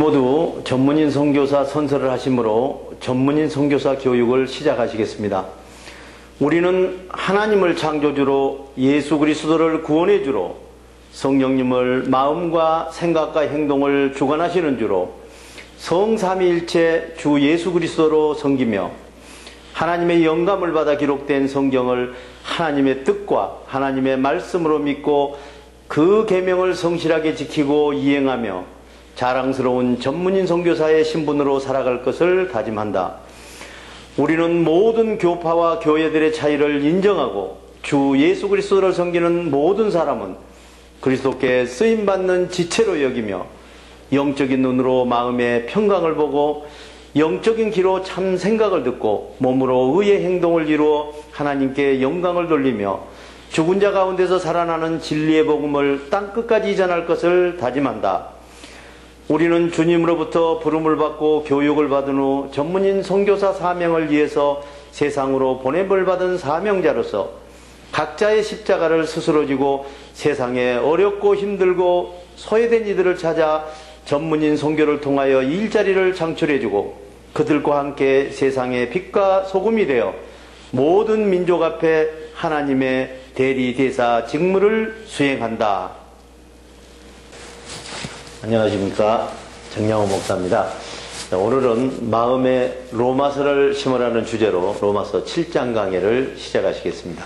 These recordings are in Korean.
모두 전문인 선교사 선서를 하심으로 전문인 선교사 교육을 시작하시겠습니다. 우리는 하나님을 창조주로 예수 그리스도를 구원해주로 성령님을 마음과 생각과 행동을 주관하시는 주로 성삼위일체 주 예수 그리스도로 섬기며 하나님의 영감을 받아 기록된 성경을 하나님의 뜻과 하나님의 말씀으로 믿고 그 계명을 성실하게 지키고 이행하며 자랑스러운 전문인 선교사의 신분으로 살아갈 것을 다짐한다. 우리는 모든 교파와 교회들의 차이를 인정하고 주 예수 그리스도를 섬기는 모든 사람은 그리스도께 쓰임받는 지체로 여기며 영적인 눈으로 마음의 평강을 보고 영적인 귀로 참 생각을 듣고 몸으로 의의 행동을 이루어 하나님께 영광을 돌리며 죽은 자 가운데서 살아나는 진리의 복음을 땅끝까지 전할 것을 다짐한다. 우리는 주님으로부터 부름을 받고 교육을 받은 후 전문인 선교사 사명을 위해서 세상으로 보냄을 받은 사명자로서 각자의 십자가를 스스로 지고 세상에 어렵고 힘들고 소외된 이들을 찾아 전문인 선교를 통하여 일자리를 창출해주고 그들과 함께 세상의 빛과 소금이 되어 모든 민족 앞에 하나님의 대리대사 직무를 수행한다. 안녕하십니까. 정양호 목사입니다. 오늘은 마음에 로마서를 심으라는 주제로 로마서 7장 강해를 시작하시겠습니다.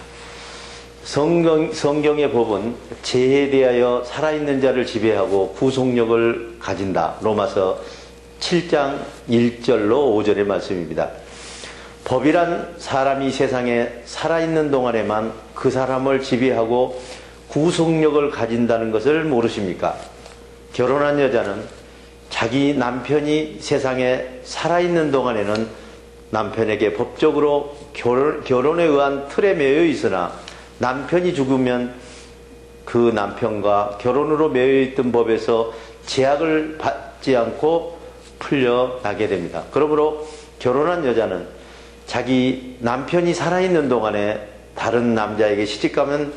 성경의 법은 죄에 대하여 살아있는 자를 지배하고 구속력을 가진다. 로마서 7장 1절로 5절의 말씀입니다. 법이란 사람이 세상에 살아있는 동안에만 그 사람을 지배하고 구속력을 가진다는 것을 모르십니까? 결혼한 여자는 자기 남편이 세상에 살아있는 동안에는 남편에게 법적으로 결혼에 의한 틀에 매여 있으나 남편이 죽으면 그 남편과 결혼으로 매여 있던 법에서 제약을 받지 않고 풀려나게 됩니다. 그러므로 결혼한 여자는 자기 남편이 살아있는 동안에 다른 남자에게 시집가면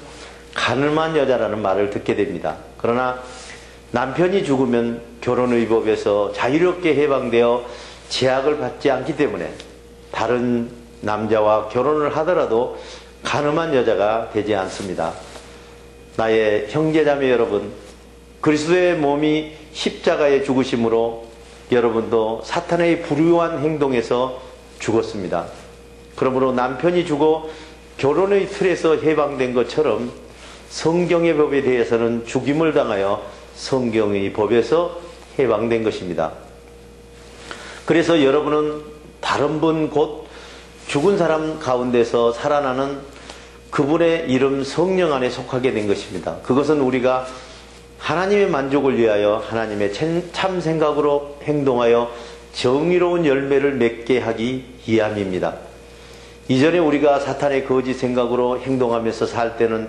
가늠한 여자라는 말을 듣게 됩니다. 그러나 남편이 죽으면 결혼의법에서 자유롭게 해방되어 제약을 받지 않기 때문에 다른 남자와 결혼을 하더라도 가늠한 여자가 되지 않습니다. 나의 형제자매 여러분, 그리스도의 몸이 십자가에 죽으심으로 여러분도 사탄의 불의한 행동에서 죽었습니다. 그러므로 남편이 죽어 결혼의 틀에서 해방된 것처럼 성경의 법에 대해서는 죽임을 당하여 성경의 법에서 해방된 것입니다. 그래서 여러분은 다른 분 곧 죽은 사람 가운데서 살아나는 그분의 이름 성령 안에 속하게 된 것입니다. 그것은 우리가 하나님의 만족을 위하여 하나님의 참 생각으로 행동하여 정의로운 열매를 맺게 하기 위함입니다. 이전에 우리가 사탄의 거짓 생각으로 행동하면서 살 때는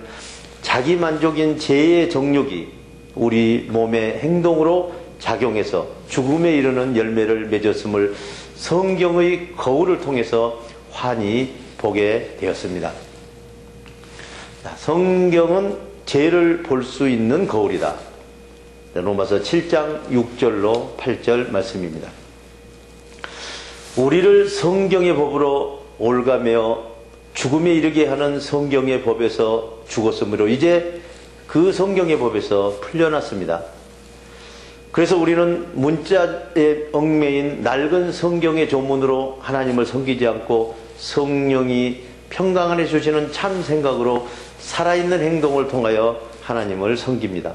자기 만족인 죄의 정욕이 우리 몸의 행동으로 작용해서 죽음에 이르는 열매를 맺었음을 성경의 거울을 통해서 환히 보게 되었습니다. 성경은 죄를 볼 수 있는 거울이다. 로마서 7장 6절로 8절 말씀입니다. 우리를 성경의 법으로 올가매어 죽음에 이르게 하는 성경의 법에서 죽었으므로 이제 그 성경의 법에서 풀려났습니다. 그래서 우리는 문자에 얽매인 낡은 성경의 조문으로 하나님을 섬기지 않고 성령이 평강 안에 주시는 참 생각으로 살아있는 행동을 통하여 하나님을 섬깁니다.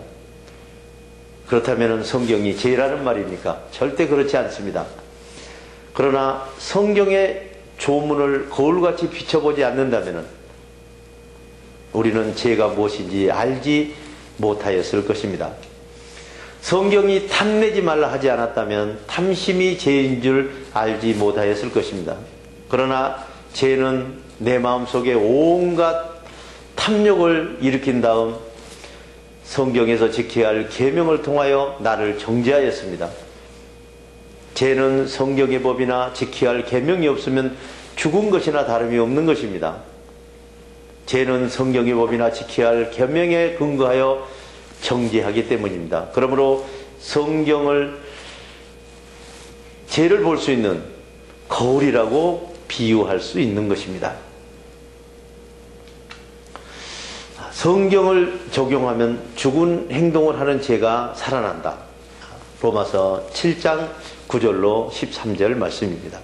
그렇다면 성경이 죄라는 말입니까? 절대 그렇지 않습니다. 그러나 성경의 조문을 거울같이 비춰보지 않는다면 우리는 죄가 무엇인지 알지 못하였을 것입니다. 성경이 탐내지 말라 하지 않았다면 탐심이 죄인 줄 알지 못하였을 것입니다. 그러나 죄는 내 마음속에 온갖 탐욕을 일으킨 다음 성경에서 지켜야 할 계명을 통하여 나를 정죄하였습니다. 죄는 성경의 법이나 지켜야 할 계명이 없으면 죽은 것이나 다름이 없는 것입니다. 죄는 성경의 법이나 지켜야 할 계명에 근거하여 정죄하기 때문입니다. 그러므로 성경을 죄를 볼 수 있는 거울이라고 비유할 수 있는 것입니다. 성경을 적용하면 죽은 행동을 하는 죄가 살아난다. 로마서 7장 9절로 13절 말씀입니다.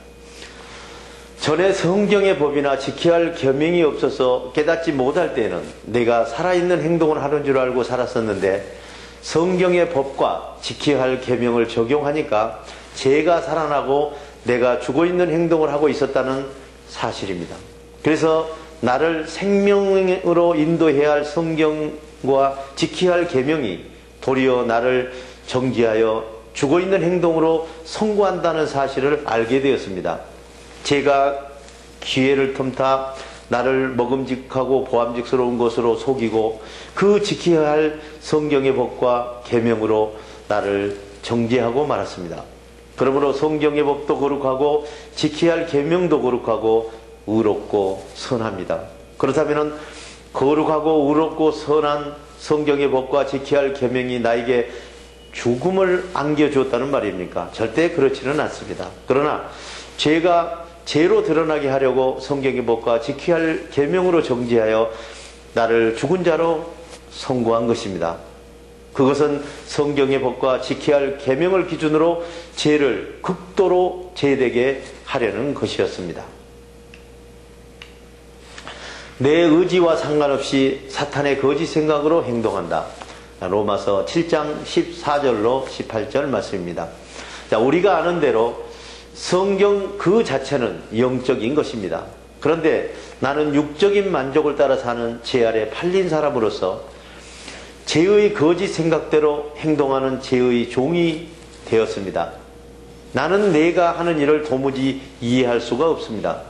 전에 성경의 법이나 지켜야 할 계명이 없어서 깨닫지 못할 때는 내가 살아있는 행동을 하는 줄 알고 살았었는데 성경의 법과 지켜야 할 계명을 적용하니까 죄가 살아나고 내가 죽어있는 행동을 하고 있었다는 사실입니다. 그래서 나를 생명으로 인도해야 할 성경과 지켜야 할 계명이 도리어 나를 정지하여 죽어있는 행동으로 선고한다는 사실을 알게 되었습니다. 제가 기회를 틈타 나를 먹음직하고 보암직스러운 것으로 속이고 그 지켜야 할 성경의 법과 계명으로 나를 정죄하고 말았습니다. 그러므로 성경의 법도 거룩하고 지켜야 할 계명도 거룩하고 의롭고 선합니다. 그렇다면 거룩하고 의롭고 선한 성경의 법과 지켜야 할 계명이 나에게 죽음을 안겨주었다는 말입니까? 절대 그렇지는 않습니다. 그러나 죄가 죄로 드러나게 하려고 성경의 법과 지켜야 할 계명으로 정죄하여 나를 죽은 자로 선고한 것입니다. 그것은 성경의 법과 지켜야 할 계명을 기준으로 죄를 극도로 죄되게 하려는 것이었습니다. 내 의지와 상관없이 사탄의 거짓 생각으로 행동한다. 로마서 7장 14절로 18절 말씀입니다. 자, 우리가 아는 대로 성경 그 자체는 영적인 것입니다. 그런데 나는 육적인 만족을 따라 사는 죄 아래 팔린 사람으로서 죄의 거짓 생각대로 행동하는 죄의 종이 되었습니다. 나는 내가 하는 일을 도무지 이해할 수가 없습니다.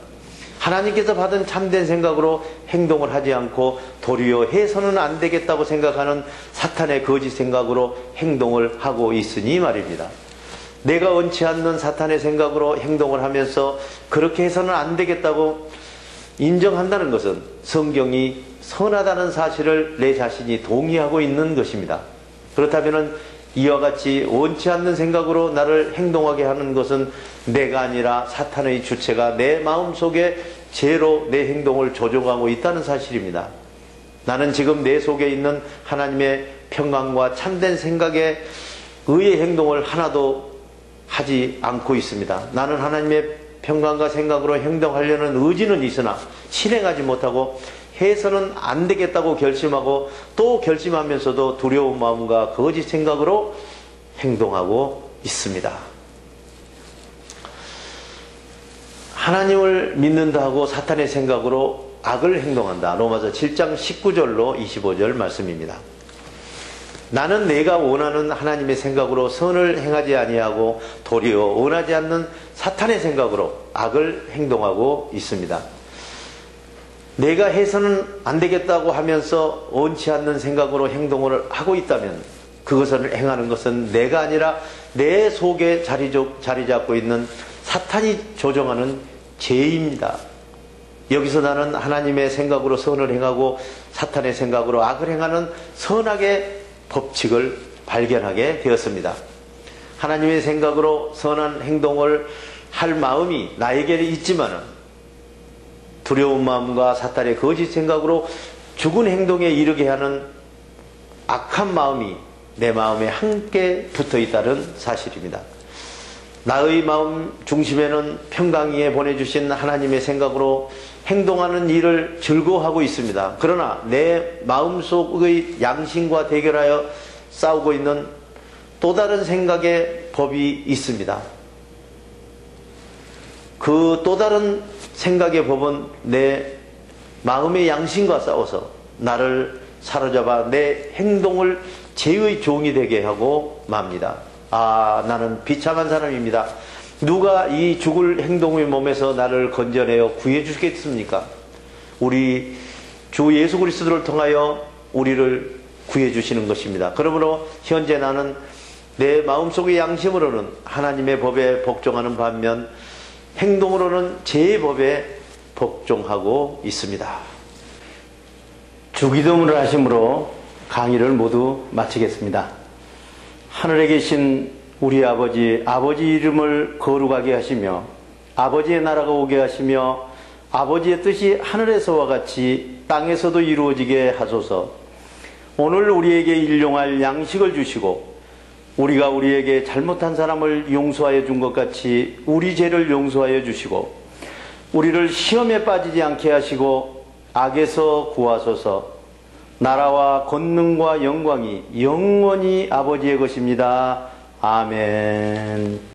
하나님께서 받은 참된 생각으로 행동을 하지 않고 도리어 해서는 안 되겠다고 생각하는 사탄의 거짓 생각으로 행동을 하고 있으니 말입니다. 내가 원치 않는 사탄의 생각으로 행동을 하면서 그렇게 해서는 안 되겠다고 인정한다는 것은 성경이 선하다는 사실을 내 자신이 동의하고 있는 것입니다. 그렇다면 이와 같이 원치 않는 생각으로 나를 행동하게 하는 것은 내가 아니라 사탄의 주체가 내 마음속에 죄로 내 행동을 조종하고 있다는 사실입니다. 나는 지금 내 속에 있는 하나님의 평강과 참된 생각에 의의 행동을 하나도 하지 않고 있습니다. 나는 하나님의 평강과 생각으로 행동하려는 의지는 있으나 실행하지 못하고 해서는 안 되겠다고 결심하고 또 결심하면서도 두려운 마음과 거짓 생각으로 행동하고 있습니다. 하나님을 믿는다 하고 사탄의 생각으로 악을 행동한다. 로마서 7장 19절로 25절 말씀입니다. 나는 내가 원하는 하나님의 생각으로 선을 행하지 아니하고 도리어 원하지 않는 사탄의 생각으로 악을 행동하고 있습니다. 내가 해서는 안 되겠다고 하면서 원치 않는 생각으로 행동을 하고 있다면 그것을 행하는 것은 내가 아니라 내 속에 자리 잡고 있는 사탄이 조종하는 죄입니다. 여기서 나는 하나님의 생각으로 선을 행하고 사탄의 생각으로 악을 행하는 선악의 법칙을 발견하게 되었습니다. 하나님의 생각으로 선한 행동을 할 마음이 나에게 있지만은 두려운 마음과 사탄의 거짓 생각으로 죽은 행동에 이르게 하는 악한 마음이 내 마음에 함께 붙어 있다는 사실입니다. 나의 마음 중심에는 평강 위에 보내주신 하나님의 생각으로 행동하는 일을 즐거워하고 있습니다. 그러나 내 마음속의 양심과 대결하여 싸우고 있는 또 다른 생각의 법이 있습니다. 그 또 다른 생각의 법은 내 마음의 양심과 싸워서 나를 사로잡아 내 행동을 죄의 종이 되게 하고 맙니다. 아, 나는 비참한 사람입니다. 누가 이 죽을 행동의 몸에서 나를 건져내어 구해 주시겠습니까? 우리 주 예수 그리스도를 통하여 우리를 구해 주시는 것입니다. 그러므로 현재 나는 내 마음속의 양심으로는 하나님의 법에 복종하는 반면 행동으로는 죄의 법에 복종하고 있습니다. 주기도문을 하심으로 강의를 모두 마치겠습니다. 하늘에 계신 우리 아버지 이름을 거룩하게 하시며 아버지의 나라가 오게 하시며 아버지의 뜻이 하늘에서와 같이 땅에서도 이루어지게 하소서. 오늘 우리에게 일용할 양식을 주시고 우리가 우리에게 잘못한 사람을 용서하여 준 것 같이 우리 죄를 용서하여 주시고 우리를 시험에 빠지지 않게 하시고 악에서 구하소서. 나라와 권능과 영광이 영원히 아버지의 것입니다. 아멘.